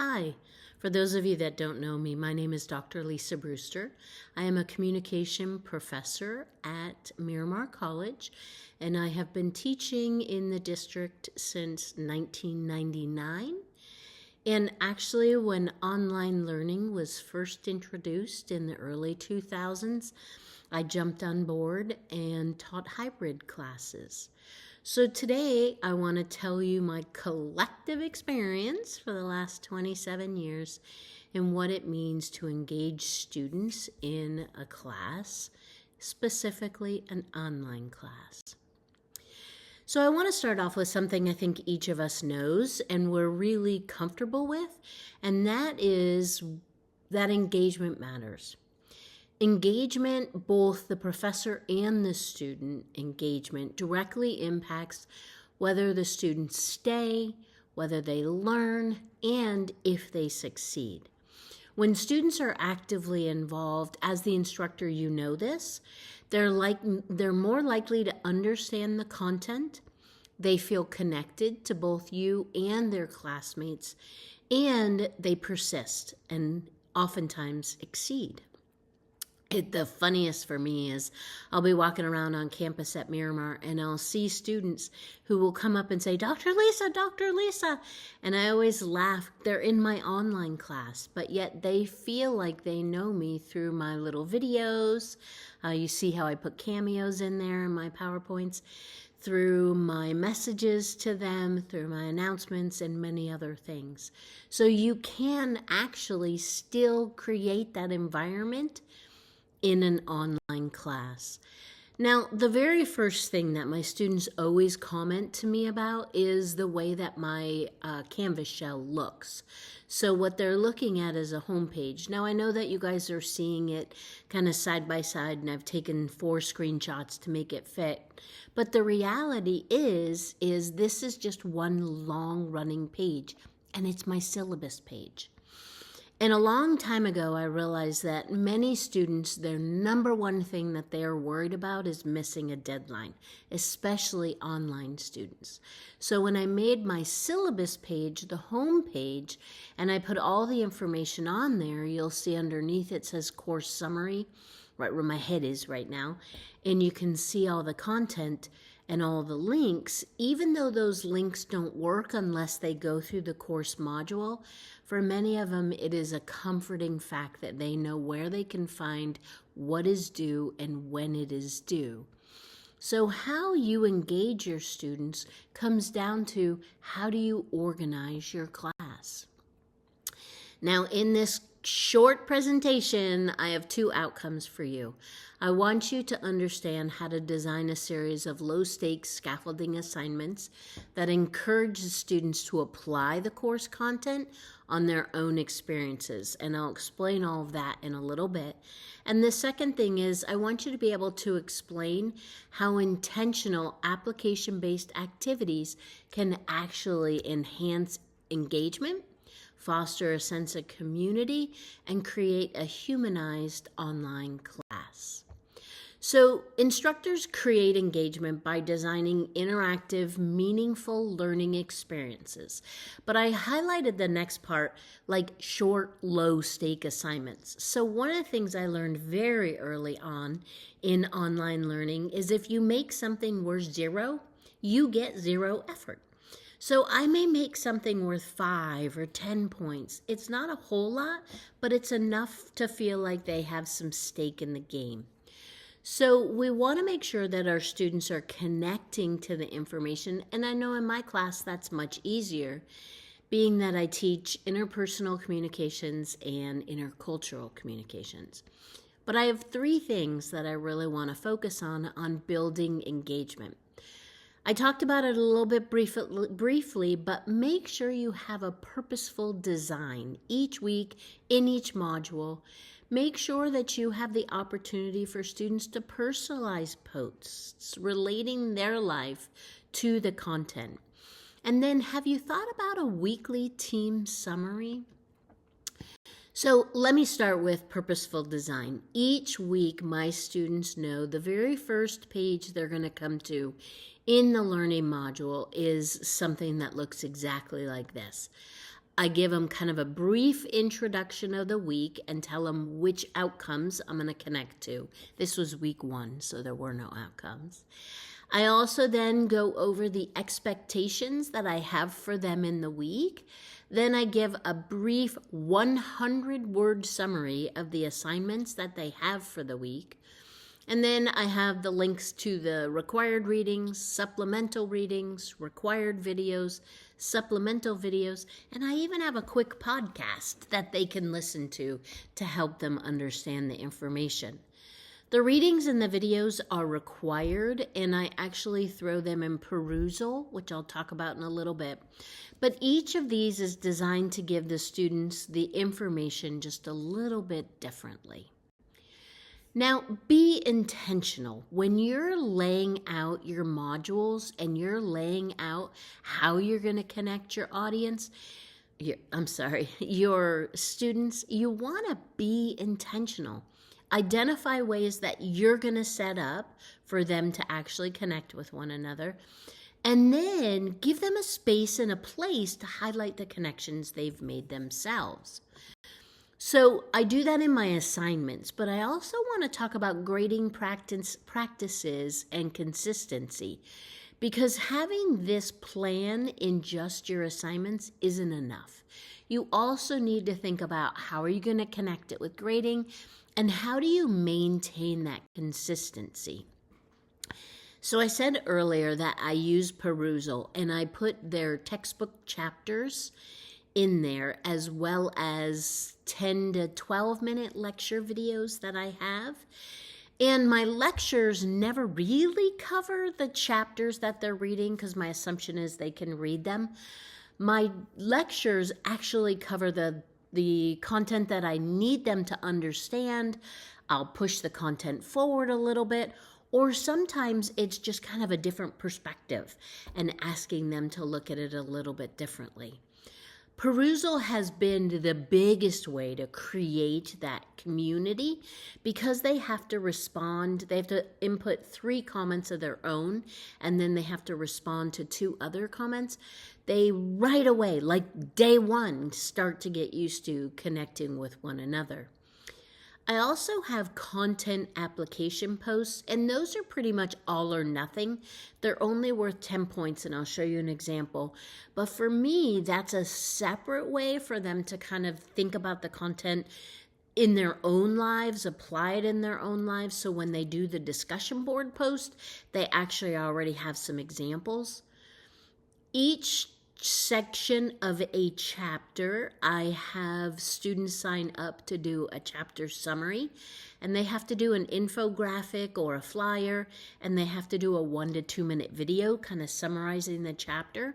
Hi. For those of you that don't know me, my name is Dr. Lisa Brewster. I am a communication professor at Miramar College, and I have been teaching in the district since 1999. And actually, when online learning was first introduced in the early 2000s, I jumped on board and taught hybrid classes. So today I want to tell you my collective experience for the last 27 years and what it means to engage students in a class, specifically an online class. So I want to start off with something I think each of us knows and we're really comfortable with, and that is that engagement matters. Engagement, both the professor and the student engagement, directly impacts whether the students stay, whether they learn, and if they succeed. When students are actively involved, as the instructor, you know this, they're more likely to understand the content, they feel connected to both you and their classmates, and they persist and oftentimes exceed. The funniest for me is I'll be walking around on campus at Miramar and I'll see students who will come up and say, Dr. Lisa, Dr. Lisa. And I always laugh. They're in my online class, but yet they feel like they know me through my little videos. You see how I put cameos in there in my PowerPoints, through my messages to them, through my announcements, and many other things. So you can actually still create that environment in an online class. Now, the very first thing that my students always comment to me about is the way that my Canvas shell looks. So what they're looking at is a home page. Now, I know that you guys are seeing it kind of side by side, and I've taken 4 screenshots to make it fit. But the reality is this is just one long running page, and it's my syllabus page. And a long time ago, I realized that many students, their number one thing that they are worried about is missing a deadline, especially online students. So when I made my syllabus page the home page, and I put all the information on there, you'll see underneath it says course summary, right where my head is right now, and you can see all the content and all the links. Even though those links don't work unless they go through the course module, for many of them, it is a comforting fact that they know where they can find what is due and when it is due. So how you engage your students comes down to how do you organize your class. Now, in this short presentation, I have 2 outcomes for you. I want you to understand how to design a series of low-stakes scaffolding assignments that encourage the students to apply the course content on their own experiences, and I'll explain all of that in a little bit. And the second thing is I want you to be able to explain how intentional application-based activities can actually enhance engagement, foster a sense of community, and create a humanized online class. So instructors create engagement by designing interactive, meaningful learning experiences. But I highlighted the next part, like short, low-stake assignments. So one of the things I learned very early on in online learning is if you make something worth 0, you get 0 effort. So I may make something worth 5 or 10 points. It's not a whole lot, but it's enough to feel like they have some stake in the game. So we want to make sure that our students are connecting to the information, and I know in my class that's much easier, being that I teach interpersonal communications and intercultural communications. But I have 3 things that I really want to focus on building engagement. I talked about it a little bit briefly, but make sure you have a purposeful design each week in each module. Make sure that you have the opportunity for students to personalize posts relating their life to the content. And then have you thought about a weekly team summary? So let me start with purposeful design. Each week, my students know the very first page they're going to come to in the learning module is something that looks exactly like this. I give them kind of a brief introduction of the week and tell them which outcomes I'm going to connect to. This was week 1, so there were no outcomes. I also then go over the expectations that I have for them in the week. Then I give a brief 100-word summary of the assignments that they have for the week. And then I have the links to the required readings, supplemental readings, required videos, supplemental videos, and I even have a quick podcast that they can listen to help them understand the information. The readings and the videos are required, and I actually throw them in perusal, which I'll talk about in a little bit. But each of these is designed to give the students the information just a little bit differently. Now, be intentional. When you're laying out your modules and you're laying out how you're going to connect your audience, your students, you want to be intentional. Identify ways that you're going to set up for them to actually connect with one another. And then give them a space and a place to highlight the connections they've made themselves. So I do that in my assignments, but I also want to talk about grading practices and consistency, because having this plan in just your assignments isn't enough. You also need to think about how are you going to connect it with grading, and how do you maintain that consistency? So I said earlier that I use perusal, and I put their textbook chapters in there, as well as 10 to 12 minute lecture videos that I have. And my lectures never really cover the chapters that they're reading, because my assumption is they can read them. My lectures actually cover the content that I need them to understand. I'll push the content forward a little bit, or sometimes it's just kind of a different perspective and asking them to look at it a little bit differently. Perusal has been the biggest way to create that community, because they have to respond. They have to input 3 comments of their own, and then they have to respond to 2 other comments. They right away, like day 1, start to get used to connecting with one another. I also have content application posts, and those are pretty much all or nothing. They're only worth 10 points, and I'll show you an example. But for me, that's a separate way for them to kind of think about the content in their own lives, apply it in their own lives. So when they do the discussion board post, they actually already have some examples. Each section of a chapter, I have students sign up to do a chapter summary, and they have to do an infographic or a flyer, and they have to do a 1 to 2 minute video kind of summarizing the chapter.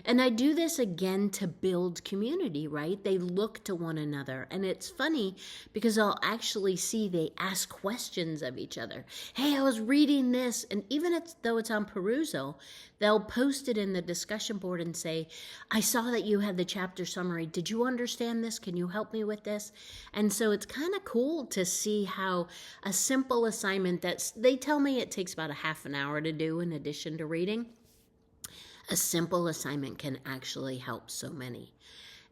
And I do this again to build community, right? They look to one another, and it's funny because I'll actually see they ask questions of each other. Hey, I was reading this, and even though it's on Perusal, they'll post it in the discussion board and say, I saw that you had the chapter summary. Did you understand this? Can you help me with this? And so it's kind of cool to see how a simple assignment they tell me it takes about a half an hour to do in addition to reading. A simple assignment can actually help so many.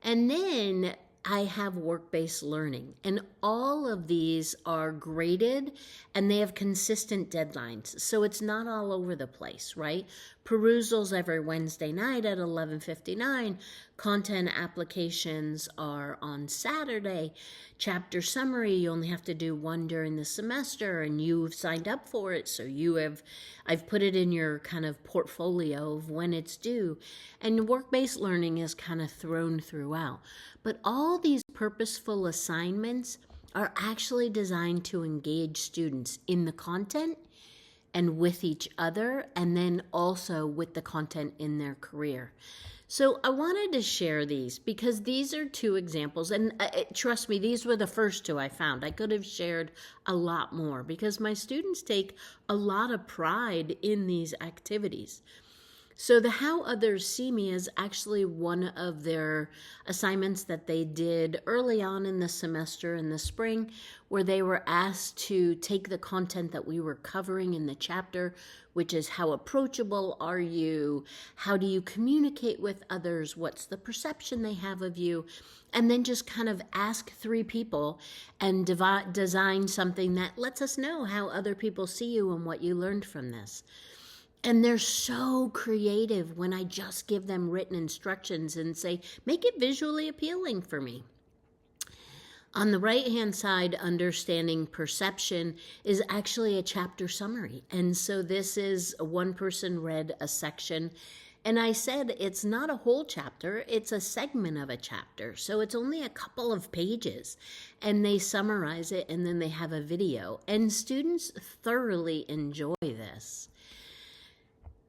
And then I have work-based learning, and all of these are graded and they have consistent deadlines. So it's not all over the place, right? Perusals every Wednesday night at 11:59. Content applications are on Saturday. Chapter summary, you only have to do 1 during the semester, and you've signed up for it. So I've put it in your kind of portfolio of when it's due. And work-based learning is kind of thrown throughout. But all these purposeful assignments are actually designed to engage students in the content and with each other, and then also with the content in their career. So I wanted to share these because these are 2 examples, and trust me, these were the first 2 I found. I could have shared a lot more because my students take a lot of pride in these activities. So the How Others See Me is actually one of their assignments that they did early on in the semester in the spring, where they were asked to take the content that we were covering in the chapter, which is how approachable are you? How do you communicate with others? What's the perception they have of you? And then just kind of ask 3 people and design something that lets us know how other people see you and what you learned from this. And they're so creative when I just give them written instructions and say, make it visually appealing for me. On the right-hand side, understanding perception is actually a chapter summary. And so this is one person read a section. And I said it's not a whole chapter, it's a segment of a chapter. So it's only a couple of pages. And they summarize it, and then they have a video. And students thoroughly enjoy this.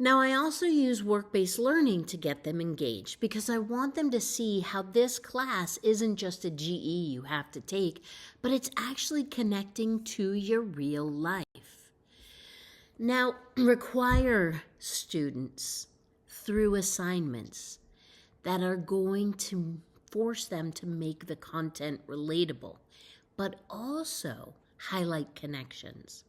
Now, I also use work-based learning to get them engaged because I want them to see how this class isn't just a GE you have to take, but it's actually connecting to your real life. Now, require students through assignments that are going to force them to make the content relatable, but also highlight connections.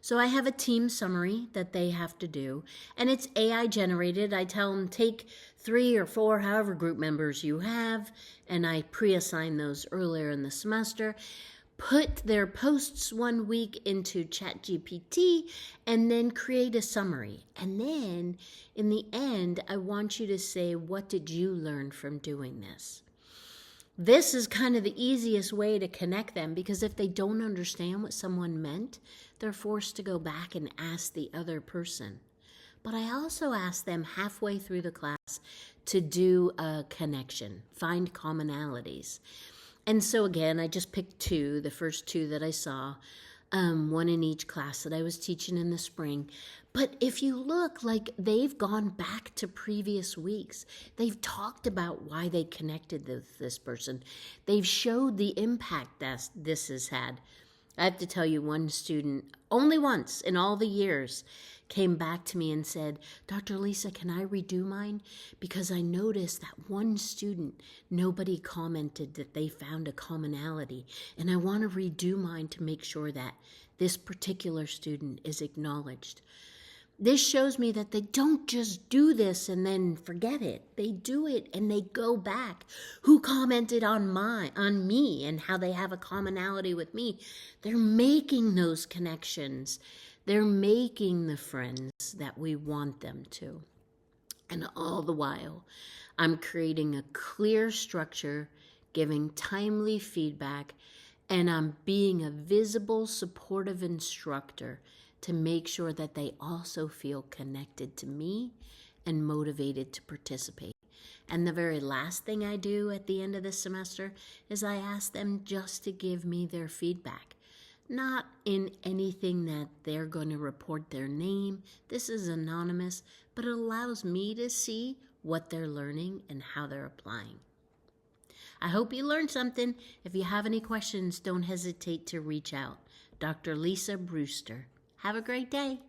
So I have a team summary that they have to do, and it's AI generated. I tell them take 3 or 4, however group members you have, and I pre-assign those earlier in the semester. Put their posts 1 week into ChatGPT, and then create a summary. And then in the end, I want you to say, what did you learn from doing this? This is kind of the easiest way to connect them, because if they don't understand what someone meant, they're forced to go back and ask the other person. But I also ask them halfway through the class to do a connection, find commonalities. And so again, I just picked 2, the first 2 that I saw, one in each class that I was teaching in the spring. But if you look, like, they've gone back to previous weeks. They've talked about why they connected with this person. They've showed the impact that this has had. I have to tell you, one student, only once in all the years, came back to me and said, Dr. Lisa, can I redo mine? Because I noticed that one student, nobody commented that they found a commonality. And I want to redo mine to make sure that this particular student is acknowledged. This shows me that they don't just do this and then forget it. They do it and they go back. Who commented on me and how they have a commonality with me? They're making those connections. They're making the friends that we want them to. And all the while, I'm creating a clear structure, giving timely feedback, and I'm being a visible, supportive instructor to make sure that they also feel connected to me and motivated to participate. And the very last thing I do at the end of the semester is I ask them just to give me their feedback. Not in anything that they're going to report their name. This is anonymous, but it allows me to see what they're learning and how they're applying. I hope you learned something. If you have any questions, don't hesitate to reach out. Dr. Lisa Brewster. Have a great day.